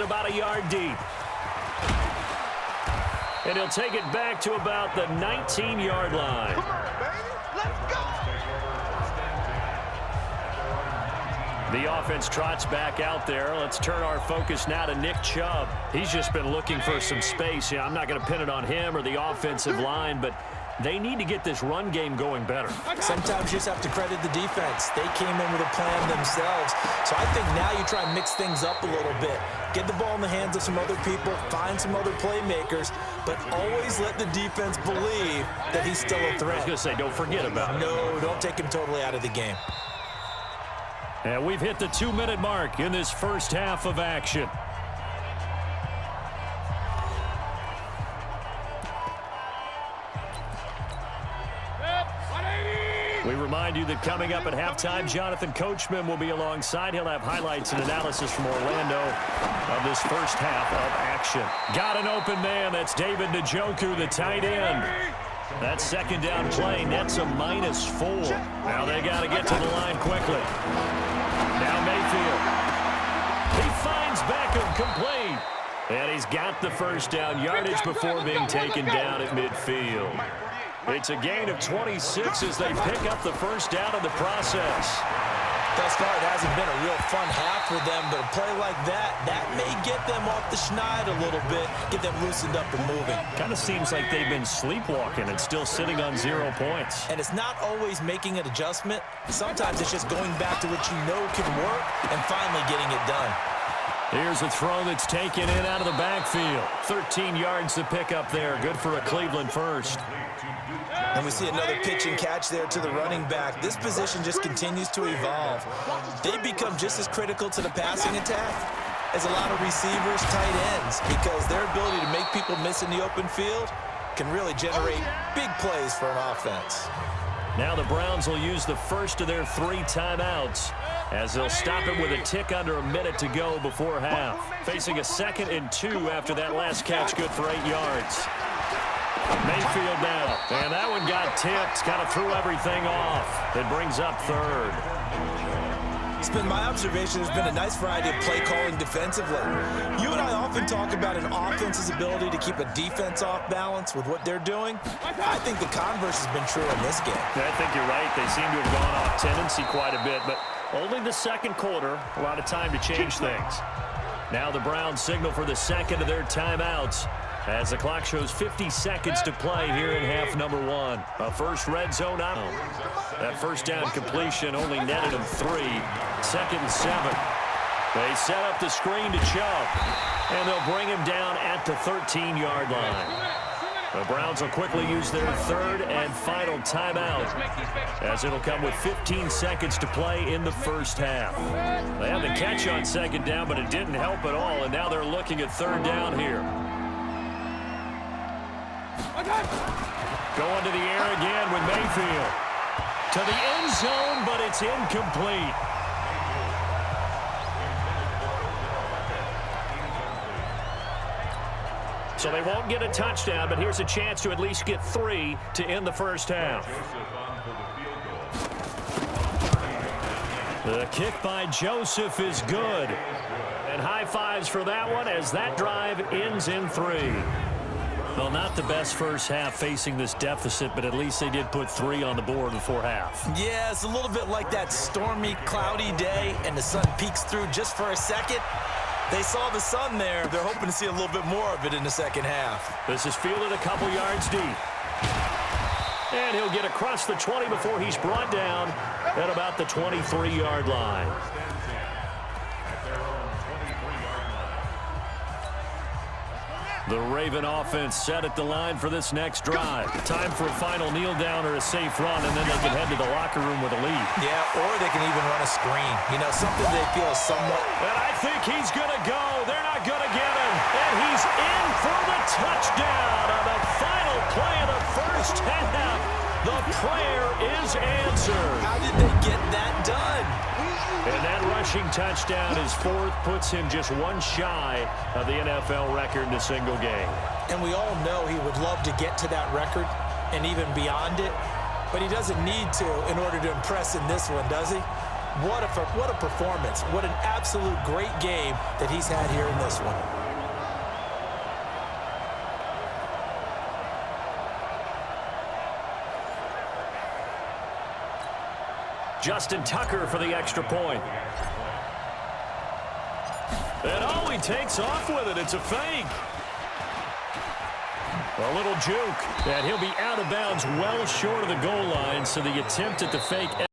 About a yard deep. And he'll take it back to about the 19-yard line. Come on, baby. Let's go. The offense trots back out there. Let's turn our focus now to Nick Chubb. He's just been looking for some space. I'm not going to pin it on him or the offensive line, but they need to get this run game going better. Sometimes you just have to credit the defense. They came in with a plan themselves. So I think now you try and mix things up a little bit. Get the ball in the hands of some other people, find some other playmakers, but always let the defense believe that he's still a threat. I was going to say, don't forget about it. No, don't take him totally out of the game. And we've hit the 2-minute mark in this first half of action. We remind you that coming up at halftime, Jonathan Coachman will be alongside. He'll have highlights and analysis from Orlando of this first half of action. Got an open man. That's David Njoku, the tight end. That second down play nets a -4. Now they got to get to the line quickly. Now Mayfield. He finds Beckham complete. And he's got the first down yardage before being taken down at midfield. It's a gain of 26 as they pick up the first down in the process. Thus far, it hasn't been a real fun half for them, but a play like that may get them off the schneid a little bit, get them loosened up and moving. Kind of seems like they've been sleepwalking and still sitting on 0 points. And it's not always making an adjustment. Sometimes it's just going back to what you know can work and finally getting it done. Here's a throw that's taken in out of the backfield. 13 yards to pick up there. Good for a Cleveland first. And we see another pitch and catch there to the running back. This position just continues to evolve. They become just as critical to the passing attack as a lot of receivers, tight ends, because their ability to make people miss in the open field can really generate big plays for an offense. Now the Browns will use the first of their 3 timeouts as they'll stop it with a tick under a minute to go before half. Facing a 2nd and 2 after that last catch, good for 8 yards. Mayfield now, and that one got tipped, kind of threw everything off. It brings up 3rd. It's been my observation there's been a nice variety of play calling defensively. You and I often talk about an offense's ability to keep a defense off balance with what they're doing. I think the converse has been true in this game. I think you're right. They seem to have gone off tendency quite a bit, but only the second quarter, a lot of time to change things. Now the Browns signal for the second of their timeouts as the clock shows 50 seconds to play here in half number 1. A first red zone out. That first down completion only netted them 3. 2nd and 7. They set up the screen to Chubb, and they'll bring him down at the 13-yard line. The Browns will quickly use their 3rd and final timeout as it'll come with 15 seconds to play in the first half. They had the catch on 2nd down, but it didn't help at all, and now they're looking at 3rd down here. Going to the air again with Mayfield. To the end zone, but it's incomplete. So they won't get a touchdown, but here's a chance to at least get 3 to end the first half. The kick by Joseph is good. And high fives for that one as that drive ends in 3. Well, not the best first half facing this deficit, but at least they did put 3 on the board before half. Yeah, it's a little bit like that stormy, cloudy day, and the sun peeks through just for a second. They saw the sun there. They're hoping to see a little bit more of it in the second half. This is fielded a couple yards deep. And he'll get across the 20 before he's brought down at about the 23-yard line. The Raven offense set at the line for this next drive. Time for a final kneel down or a safe run, and then they can head to the locker room with a lead. Yeah, or they can even run a screen. You know, something they feel somewhat. And I think he's going to go. They're not going to get him. And he's in for the touchdown on the final play of the first half. The prayer is answered. How did they get that done? And that rushing touchdown, his 4th, puts him just 1 shy of the NFL record in a single game. And we all know he would love to get to that record and even beyond it, but he doesn't need to in order to impress in this one, does he? What a performance. What an absolute great game that he's had here in this one. Justin Tucker for the extra point. And oh, he takes off with it. It's a fake. A little juke. And he'll be out of bounds well short of the goal line, so the attempt at the fake